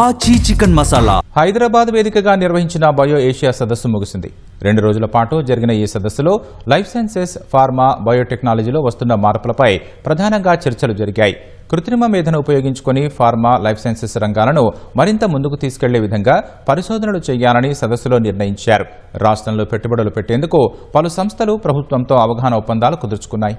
ఆచి చికెన్ మసాలా. హైదరాబాద్ వేదికగా నిర్వహించిన బయో ఏషియా సదస్సు ముగిసింది. 2 రోజుల పాటు జరిగిన ఈ సదస్సులో లైఫ్ సైన్సెస్, ఫార్మా, బయోటెక్నాలజీలో వస్తున్న మార్పులపై ప్రధానంగా చర్చలు జరిగాయి. కృత్రిమ మేధను ఉపయోగించుకుని ఫార్మా, లైఫ్ సైన్సెస్ రంగాలను మరింత ముందుకు తీసుకెళ్లే విధంగా పరిశోధనలు చేయాలని సదస్సులో నిర్ణయించారు. రాష్ట్రంలో పెట్టుబడులు పెట్టేందుకు పలు సంస్థలు ప్రభుత్వంతో అవగాహన ఒప్పందాలు కుదుర్చుకున్నాయి.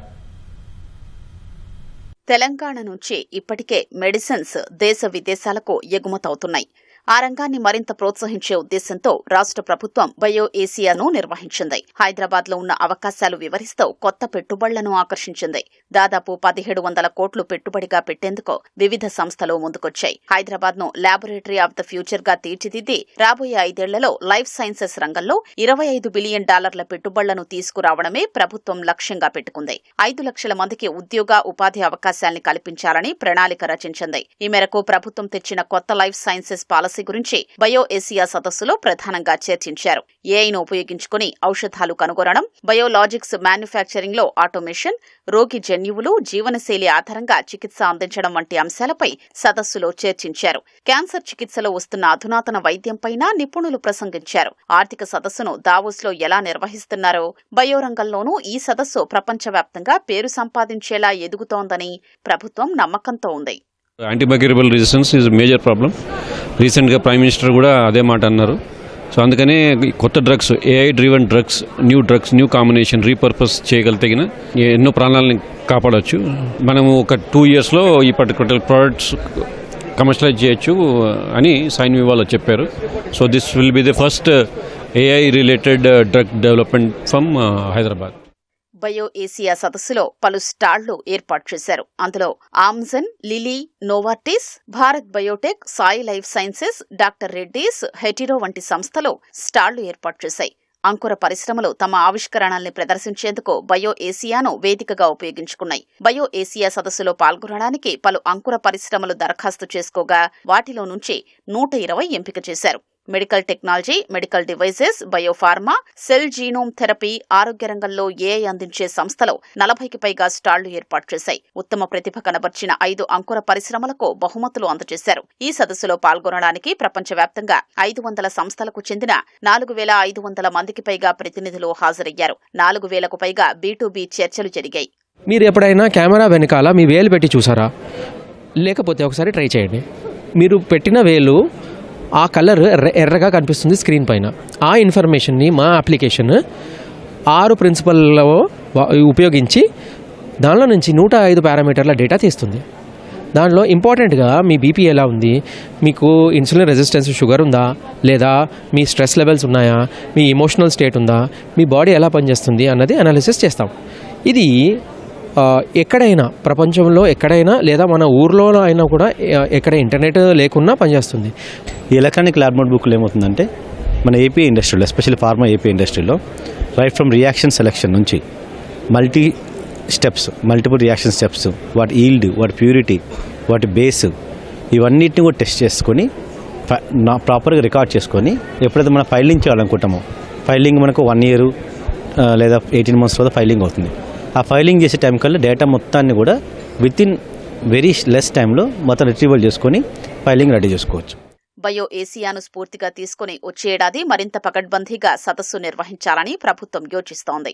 తెలంగాణ నుంచి ఇప్పటికే మెడిసిన్స్ దేశ విదేశాలకు ఎగుమతవుతున్నాయి. ఆ రంగాన్ని మరింత ప్రోత్సహించే ఉద్దేశంతో రాష్ట్ర ప్రభుత్వం బయో ఏసియాను నిర్వహించింది. హైదరాబాద్ లో ఉన్న అవకాశాలు వివరిస్తూ కొత్త పెట్టుబడులను ఆకర్షించింది. దాదాపు 1700 కోట్లు పెట్టుబడిగా పెట్టేందుకు వివిధ సంస్థలు ముందుకొచ్చాయి. హైదరాబాద్ ను ల్యాబొరేటరీ ఆఫ్ ద ఫ్యూచర్ గా తీర్చిదిద్ది రాబోయే 5 ఏళ్లలో లైఫ్ సైన్సెస్ రంగంలో $25 బిలియన్ పెట్టుబడులను తీసుకురావడమే ప్రభుత్వం లక్ష్యంగా పెట్టుకుంది. 5 లక్షల మందికి ఉద్యోగ, ఉపాధి అవకాశాల్ని కల్పించాలని ప్రణాళిక రచించింది. ఈ మేరకు ప్రభుత్వం తెచ్చిన కొత్త లైఫ్ సైన్సెస్ పాలసీ గురించి బయో ఏసియా సదస్సులో ప్రధానంగా చర్చించారు. ఏఐను ఉపయోగించుకుని ఔషధాలు కనుగొనడం, బయోలాజిక్స్ మ్యానుఫ్యాక్చరింగ్ లో ఆటోమేషన్, రోగి జన్యువులు, జీవనశైలి ఆధారంగా చికిత్స అందించడం వంటి అంశాలపై సదస్సులో చర్చించారు. క్యాన్సర్ చికిత్సలో వస్తున్న అధునాతన వైద్యంపైన నిపుణులు ప్రసంగించారు. ఆర్థిక సదస్సును దావోస్ లో ఎలా నిర్వహిస్తున్నారో బయో రంగంలోనూ ఈ సదస్సు ప్రపంచవ్యాప్తంగా పేరు సంపాదించేలా ఎదుగుతోందని ప్రభుత్వం నమ్మకంతో ఉంది. Antimicrobial resistance is major problem. రీసెంట్గా ప్రైమ్ మినిస్టర్ కూడా అదే మాట అన్నారు. సో అందుకనే కొత్త drugs, AI driven drugs, new combination repurpose చేయగలిగిన ఎన్నో ప్రాణాలని కాపాడవచ్చు. మనము ఒక 2 yearsలో ఈ పర్టికులర్ ప్రోడక్ట్స్ కమర్షియలైజ్ చేయొచ్చు అని సైన్వి వాళ్ళు చెప్పారు. So this will be the first AI related drug development from Hyderabad. BioAsia సదస్సులో పలు స్టాళ్లు ఏర్పాటు చేశారు. అందులో Amgen, Lilly, Novartis, Bharat Biotech, Sai Life Sciences, Dr Reddy's, Hetero వంటి సంస్థలు స్టాళ్లు ఏర్పాటు చేశాయి. అంకుర పరిశ్రమలు తమ ఆవిష్కరణల్ని ప్రదర్శించేందుకు బయో ఏసియాను వేదికగా ఉపయోగించుకున్నాయి. బయో ఏసియా సదస్సులో పాల్గొనడానికి పలు అంకుర పరిశ్రమలు దరఖాస్తు చేసుకోగా వాటిలో నుంచి 120 ఎంపిక చేశారు. Medical technology, medical devices, biopharma, cell genome therapy, ఆరోగ్య రంగంలో ఏఐ అందించే సంస్థలు 40కి పైగా స్టాళ్లు ఏర్పాటు చేశాయి. ఉత్తమ ప్రతిభ కనబర్చిన 5 అంకుర పరిశ్రమలకు బహుమతులు అందజేశారు. ఈ సదస్సులో పాల్గొనడానికి ప్రపంచవ్యాప్తంగా 500 సంస్థలకు చెందిన 4500 మందికి పైగా ప్రతినిధులు హాజరయ్యారు. 4000కు పైగా B2B చర్చలు జరిగాయి. మీరు ఎప్పుడైనా కెమెరా వెనకాల మీ వేలు పెట్టి చూసారా? లేకపోతే ఒకసారి ట్రై చేయండి. మీరు పెట్టిన వేలు ఆ కలర్ ఎర్రగా కనిపిస్తుంది స్క్రీన్ పైన. ఆ ఇన్ఫర్మేషన్ని మా అప్లికేషన్ 6 ప్రిన్సిపల్లో ఉపయోగించి దానిలో నుంచి 105 పారామీటర్ల డేటా తీస్తుంది. దానిలో ఇంపార్టెంట్గా మీ బీపీ ఎలా ఉంది, మీకు ఇన్సులిన్ రెసిస్టెన్స్, షుగర్ ఉందా లేదా, మీ స్ట్రెస్ లెవెల్స్ ఉన్నాయా, మీ ఎమోషనల్ స్టేట్ ఉందా, మీ బాడీ ఎలా పనిచేస్తుంది అన్నది అనాలిసిస్ చేస్తాం. ఇది ఎక్కడైనా ప్రపంచంలో ఎక్కడైనా లేదా మన ఊర్లో అయినా కూడా ఎక్కడ ఇంటర్నెట్ లేకున్నా పనిచేస్తుంది. ఈ ఎలక్ట్రానిక్ ల్యాబ్ నోట్బుక్లో ఏమవుతుందంటే మన ఏపీ ఇండస్ట్రీలో, ఎస్పెషల్లీ ఫార్మా ఏపీ ఇండస్ట్రీలో రైట్ ఫ్రమ్ రియాక్షన్ సెలెక్షన్ నుంచి మల్టిపుల్ రియాక్షన్ స్టెప్స్, వాటి ఈల్డ్, వాటి ప్యూరిటీ, వాటి బేస్, ఇవన్నిటిని కూడా టెస్ట్ చేసుకొని ప్రాపర్గా రికార్డ్ చేసుకొని ఎప్పుడైతే మనం ఫైలింగ్ చేయాలనుకుంటామో, ఫైలింగ్ మనకు 1 year లేదా 18 months తర్వాత ఫైలింగ్ అవుతుంది. ఆ ఫైలింగ్ చేసే టైం కల్లా డేటా మొత్తాన్ని కూడా వితిన్ వెరీ లెస్ టైంలో మొత్తం రిట్రీవల్ చేసుకొని ఫైలింగ్ రెడీ చేసుకోవచ్చు. బయో ఏసియాను స్ఫూర్తిగా తీసుకుని వచ్చే ఏడాది మరింత పకడ్బందీగా సదస్సు నిర్వహించాలని ప్రభుత్వం యోచిస్తోంది.